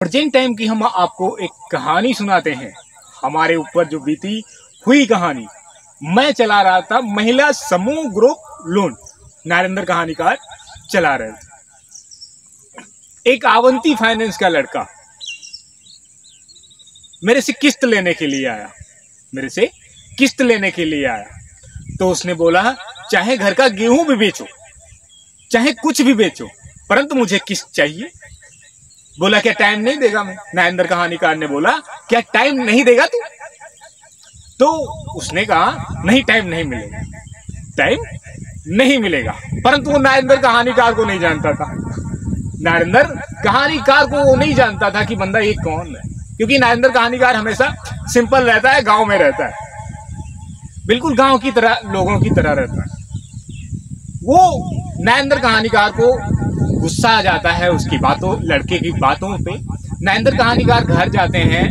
Present time की हम आपको एक कहानी सुनाते हैं। हमारे ऊपर जो बीती हुई कहानी। मैं चला रहा था महिला समूह ग्रुप लोन, नरेंद्र कहानीकार चला रहे थे। एक अवंती फाइनेंस का लड़का मेरे से किस्त लेने के लिए आया। तो उसने बोला, चाहे घर का गेहूं भी बेचो, चाहे कुछ भी बेचो, परंतु मुझे किस्त चाहिए। बोला, क्या टाइम नहीं देगा? मैं नरेंद्र कहानीकार ने बोला, क्या टाइम नहीं देगा तू? तो उसने कहा, नहीं, टाइम नहीं मिलेगा। परंतु वो नरेंद्र कहानीकार को नहीं जानता था। नरेंद्र कहानीकार को वो नहीं जानता था कि बंदा ये कौन है, क्योंकि नरेंद्र कहानीकार हमेशा सिंपल रहता है, गांव में रहता है, बिल्कुल गांव की तरह, लोगों की तरह रहता है। वो नरेंद्र कहानीकार को गुस्सा आ जाता है उसकी बातों, लड़के की बातों पे। नरेंद्र कहानीकार घर जाते हैं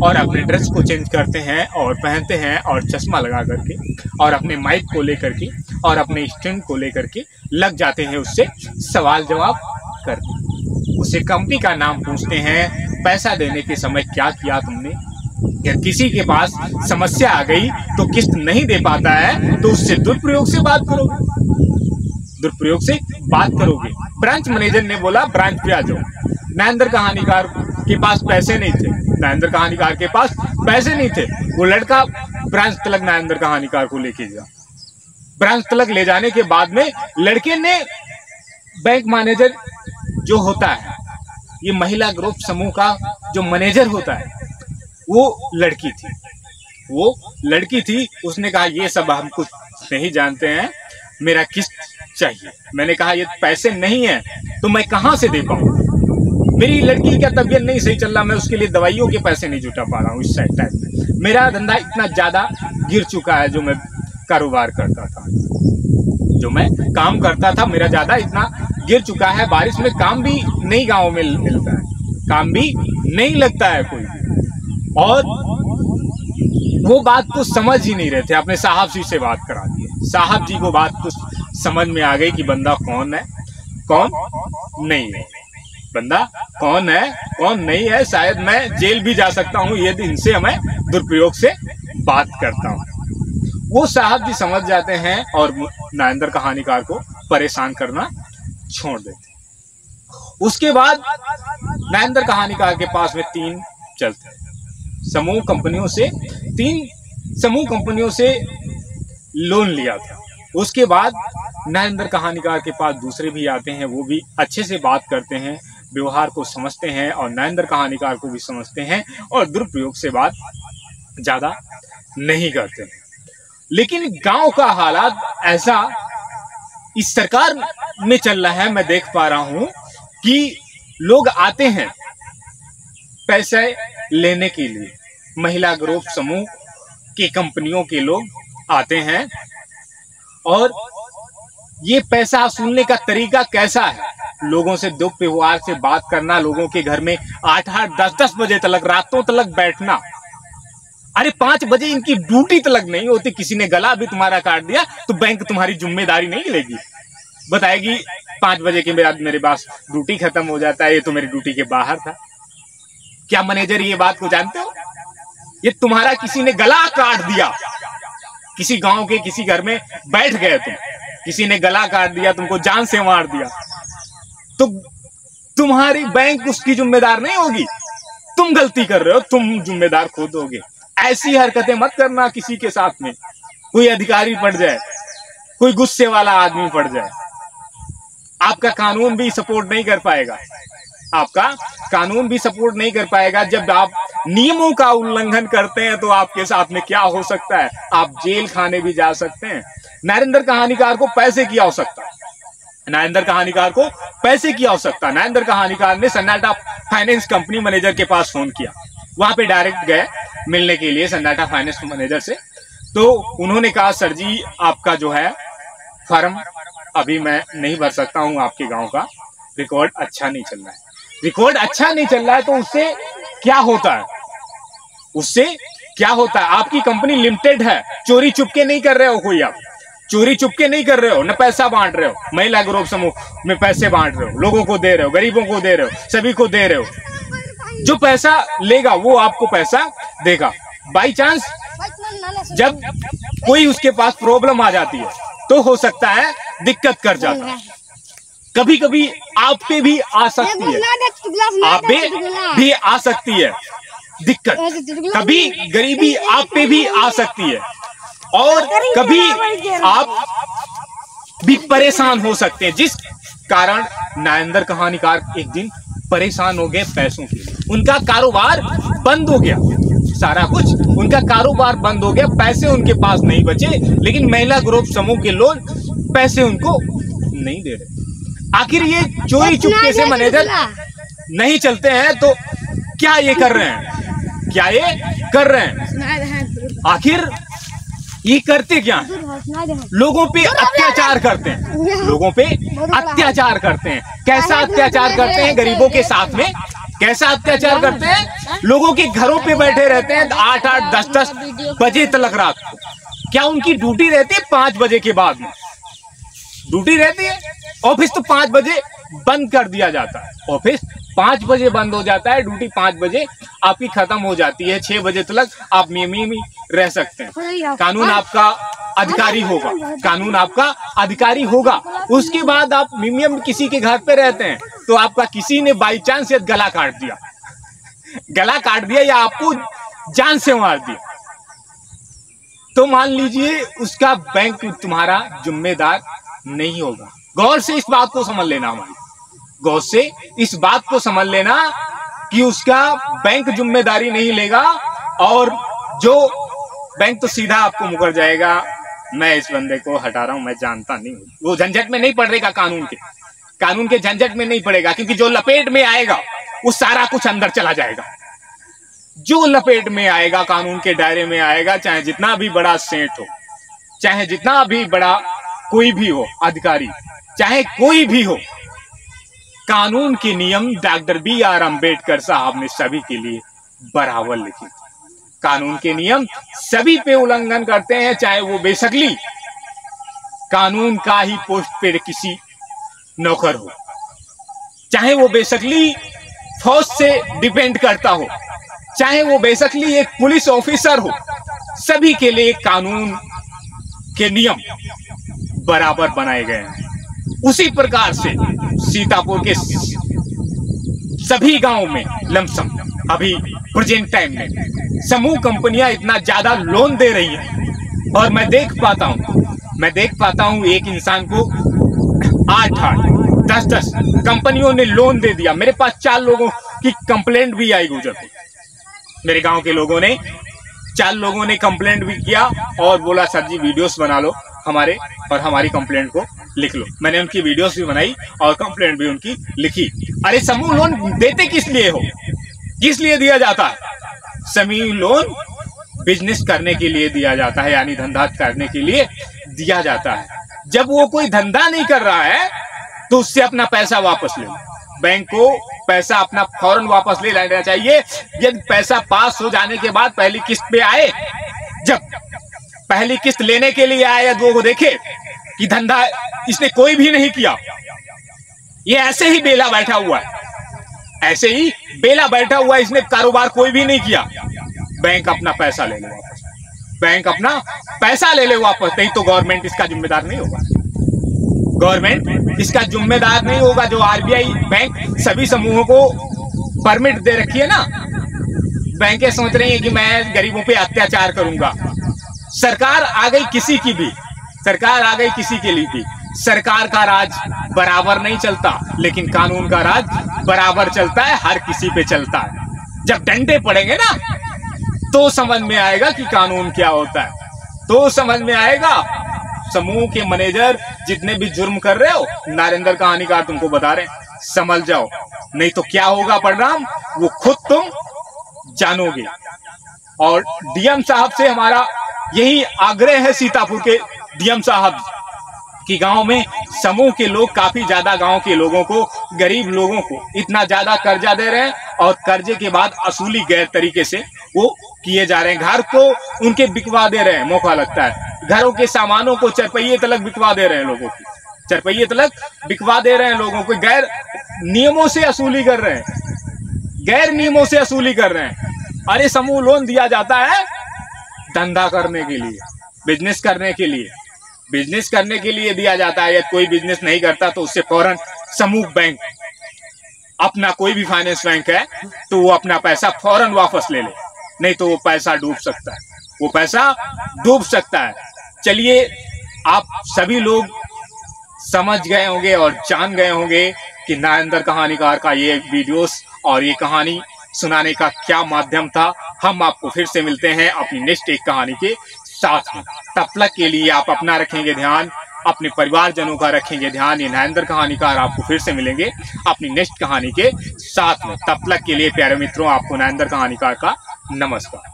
और अपने ड्रेस को चेंज करते हैं और पहनते हैं और चश्मा लगा करके और अपने माइक को लेकर के और अपने स्टैंड को लेकर के लग जाते हैं उससे सवाल जवाब करते। उसे कंपनी का नाम पूछते हैं, पैसा देने के समय क्या किया तुमने? या किसी के पास समस्या आ गई तो किस्त नहीं दे पाता है तो उससे दुरुपयोग से बात करोगे। ब्रांच मैनेजर ने बोला, ब्रांच पे आ जाओ। नरेंद्र कहानीकार के पास पैसे नहीं थे। वो लड़का ब्रांच तलक नरेंद्र कहानीकार को लेके गया। ब्रांच तलक ले जाने के बाद में लड़के ने, बैंक मैनेजर जो होता है, ये महिला ग्रुप समूह का जो मैनेजर होता है, वो लड़की थी। उसने कहा, ये सब हम कुछ नहीं जानते हैं, मेरा किस्त चाहिए। मैंने कहा, ये पैसे नहीं है तो मैं कहां से दे पाऊं? मेरी लड़की का तबीयत नहीं सही चल रहा, मैं उसके लिए दवाइयों के पैसे नहीं जुटा पा रहा हूं। इस टाइप में मेरा धंधा इतना ज्यादा गिर चुका है, जो मैं कारोबार करता था, जो मैं काम करता था, मेरा ज्यादा इतना गिर चुका है। बारिश में काम भी नहीं गाँव में मिलता है, काम भी नहीं लगता है कोई। और वो बात को समझ ही नहीं रहे थे। अपने साहब जी से बात करा दिए। साहब जी को बात तो समझ में आ गई कि बंदा कौन है, कौन नहीं है। बंदा कौन है, कौन नहीं है, शायद मैं जेल भी जा सकता हूं ये दिन से मैं दुरुपयोग से बात करता हूं। वो साहब जी समझ जाते हैं और नरेंद्र कहानीकार को परेशान करना छोड़ देते। उसके बाद नरेंद्र कहानीकार के पास में 3 समूह कंपनियों से लोन लिया था। उसके बाद नरेंद्र कहानीकार के पास दूसरे भी आते हैं, वो भी अच्छे से बात करते हैं, व्यवहार को समझते हैं और नरेंद्र कहानीकार को भी समझते हैं और दुरुपयोग से बात ज्यादा नहीं करते हैं। लेकिन गांव का हालात ऐसा इस सरकार में चल रहा है, मैं देख पा रहा हूं कि लोग आते हैं पैसे लेने के लिए। महिला ग्रुप समूह की कंपनियों के लोग आते हैं और ये पैसा वसूलने का तरीका कैसा है? लोगों से दुर्व्यवहार से बात करना, लोगों के घर में 8-8, 10-10 बजे तक, रातों तक बैठना। अरे 5 बजे इनकी ड्यूटी तक नहीं होती। किसी ने गला भी तुम्हारा काट दिया तो बैंक तुम्हारी जिम्मेदारी नहीं लेगी, बताएगी 5 बजे के मेरे पास ड्यूटी खत्म हो जाता है, ये तो मेरी ड्यूटी के बाहर था। क्या मैनेजर ये बात को जानते हो? ये तुम्हारा किसी ने गला काट दिया, किसी गांव के किसी घर में बैठ गए तुम, किसी ने गला काट दिया, तुमको जान से मार दिया, तो तुम्हारी बैंक उसकी जिम्मेदार नहीं होगी। तुम गलती कर रहे हो, तुम जिम्मेदार खुद होगे। ऐसी हरकतें मत करना किसी के साथ में। कोई अधिकारी पड़ जाए, कोई गुस्से वाला आदमी पड़ जाए, आपका कानून भी सपोर्ट नहीं कर पाएगा। जब आप नियमों का उल्लंघन करते हैं तो आपके साथ में क्या हो सकता है? आप जेल खाने भी जा सकते हैं। नरेंद्र कहानीकार को पैसे की आवश्यकता। नरेंद्र कहानीकार ने सन्नाटा फाइनेंस कंपनी मैनेजर के पास फोन किया। वहां पे डायरेक्ट गए मिलने के लिए सन्नाटा फाइनेंस मैनेजर से। तो उन्होंने कहा, सर जी, आपका जो है फर्म अभी मैं नहीं भर सकता हूं, आपके गांव का रिकॉर्ड अच्छा नहीं चल रहा है। तो उससे क्या होता है? आपकी कंपनी लिमिटेड है, चोरी चुपके नहीं कर रहे हो कोई, आप चोरी चुपके नहीं कर रहे हो, न पैसा बांट रहे हो। महिला ग्रुप समूह में पैसे बांट रहे हो, लोगों को दे रहे हो, गरीबों को दे रहे हो, सभी को दे रहे हो। जो पैसा लेगा वो आपको पैसा देगा। बाई चांस जब कोई उसके पास प्रॉब्लम आ जाती है तो हो सकता है दिक्कत कर जाता है। कभी कभी आप पे भी आ सकती है, आप पे भी आ सकती है दिक्कत, कभी गरीबी आप पे भी आ सकती है, और कभी आप भी परेशान हो सकते हैं, जिस कारण नरेंद्र कहानीकार एक दिन परेशान हो गए पैसों के लिए। उनका कारोबार बंद हो गया, सारा कुछ उनका कारोबार बंद हो गया, पैसे उनके पास नहीं बचे, लेकिन महिला ग्रुप समूह के लोग पैसे उनको नहीं दे रहे। आखिर ये चोरी चुपके से मैनेजर नहीं चलते हैं तो क्या ये कर रहे हैं, क्या ये कर रहे हैं, आखिर ये करते क्या है? लोगों पे अत्याचार करते हैं, लोगों पे अत्याचार करते हैं। कैसा अत्याचार करते हैं? गरीबों के साथ में कैसा अत्याचार करते हैं? लोगों के घरों पे बैठे रहते हैं 8-8, 10-10 बजे तक रात को। क्या उनकी ड्यूटी रहती है 5 बजे के बाद में? ड्यूटी रहती है, ऑफिस तो 5 बजे बंद कर दिया जाता है, ऑफिस 5 बजे बंद हो जाता है, ड्यूटी 5 बजे आपकी खत्म हो जाती है। 6 बजे तक आप नियमित रह सकते हैं, कानून आपका अधिकारी होगा, कानून आपका अधिकारी होगा। उसके बाद आप मिनिमम किसी के घर पे रहते हैं तो आपका किसी ने बाई चांस गला काट दिया, गला काट दिया या आपको जान से मार दिया, तो मान लीजिए उसका बैंक तुम्हारा जिम्मेदार नहीं होगा। गौर से इस बात को समझ लेना, हमारी गौर से इस बात को समझ लेना कि उसका बैंक जिम्मेदारी नहीं लेगा, और जो बैंक तो सीधा आपको मुकर जाएगा, मैं इस बंदे को हटा रहा हूं, मैं जानता नहीं हूं, वो झंझट में नहीं पड़ेगा, कानून के झंझट में नहीं पड़ेगा, क्योंकि जो लपेट में आएगा वो सारा कुछ अंदर चला जाएगा। जो लपेट में आएगा, कानून के दायरे में आएगा, चाहे जितना भी बड़ा सेठ हो, चाहे जितना भी बड़ा कोई भी हो अधिकारी, चाहे कोई भी हो, कानून के नियम डॉक्टर BR अम्बेडकर साहब ने सभी के लिए बराबर लिखे। कानून के नियम सभी पे उल्लंघन करते हैं, चाहे वो बेशकली कानून का ही पोस्ट पे किसी नौकर हो, चाहे वो बेशकली फौज से डिपेंड करता हो, चाहे वो बेशकली एक पुलिस ऑफिसर हो, सभी के लिए कानून के नियम बराबर बनाए गए हैं। उसी प्रकार से सीतापुर के सभी गांवों में लमसम अभी प्रेजेंट टाइम में समूह कंपनियां इतना ज्यादा लोन दे रही हैं, और मैं देख पाता हूं एक इंसान को 8-8, 10-10 कंपनियों ने लोन दे दिया। मेरे पास 4 लोगों की कंप्लेंट भी आई गुजर को, मेरे गांव के लोगों ने 4 लोगों ने कंप्लेंट भी किया और बोला सर जी वीडियोस बना लो हमारे, और हमारी कंप्लेंट को लिख लो। मैंने उनकी वीडियोस भी बनाई और कंप्लेंट भी उनकी लिखी। अरे समूह लोन देते किस लिए हो, किस लिए दिया जाता है? समूह लोन बिजनेस करने के लिए दिया जाता है, यानी धंधा करने के लिए दिया जाता है। जब वो कोई धंधा नहीं कर रहा है तो उससे अपना पैसा वापस ले लो। बैंक को पैसा अपना फौरन वापस ले लेना चाहिए। यदि पैसा पास हो जाने के बाद पहली किस्त पे आए, जब पहली किस्त लेने के लिए आए, वो देखे कि धंधा इसने कोई भी नहीं किया, ये ऐसे ही बेला बैठा हुआ है, ऐसे ही बेला बैठा हुआ है, इसने कारोबार कोई भी नहीं किया, बैंक अपना पैसा ले ले वापस, बैंक अपना पैसा ले ले वापस। नहीं तो गवर्नमेंट इसका जिम्मेदार नहीं होगा, गवर्नमेंट इसका जिम्मेदार नहीं होगा। जो RBI बैंक सभी समूहों को परमिट दे रखी है ना, बैंकें सोच रही है कि मैं गरीबों पे अत्याचार करूंगा। सरकार आ गई किसी की भी, सरकार आ गई किसी के लिए भी, सरकार का राज बराबर नहीं चलता, लेकिन कानून का राज बराबर चलता है, हर किसी पे चलता है। जब डंडे पड़ेंगे ना तो समझ में आएगा कि कानून क्या होता है, तो समझ में आएगा। समूह के मैनेजर जितने भी जुर्म कर रहे हो, नरेंद्र कहानीकार तुमको बता रहे हैं, समझ जाओ, नहीं तो क्या होगा परिणाम वो खुद तुम जानोगे। और DM साहब से हमारा यही आग्रह है, सीतापुर के DM साहब कि गांव में समूह के लोग काफी ज्यादा गांव के लोगों को, गरीब लोगों को इतना ज्यादा कर्जा दे रहे हैं, और कर्जे के बाद असूली गैर तरीके से वो किए जा रहे हैं। घर को उनके बिकवा दे रहे हैं, मौका लगता है, घरों के सामानों को चरपहिए तलक बिकवा दे रहे हैं, लोगों की चरपहिए तलक बिकवा दे रहे हैं, लोगों को गैर नियमों से असूली कर रहे हैं। गैर नियमों से वसूली कर रहे हैं। अरे समूह लोन दिया जाता है धंधा करने के लिए, बिजनेस करने के लिए, बिजनेस करने के लिए दिया जाता है। यदि कोई बिजनेस नहीं करता तो उससे फौरन समूह बैंक, अपना कोई भी फाइनेंस बैंक है तो वो अपना पैसा फौरन वापस ले ले, नहीं तो वो पैसा डूब सकता है, वो पैसा डूब सकता है। चलिए, आप सभी लोग समझ गए होंगे और जान गए होंगे कि नरेंद्र कहानीकार का ये वीडियोस और ये कहानी सुनाने का क्या माध्यम था। हम आपको फिर से मिलते हैं अपनी नेक्स्ट एक कहानी के साथ में। तब तक के लिए आप अपना रखेंगे ध्यान, अपने परिवारजनों का रखेंगे ध्यान। ये नरेंद्र कहानीकार आपको फिर से मिलेंगे अपनी नेक्स्ट कहानी के साथ में। तब तक के लिए प्यारे मित्रों, आपको नरेंद्र कहानीकार का नमस्कार।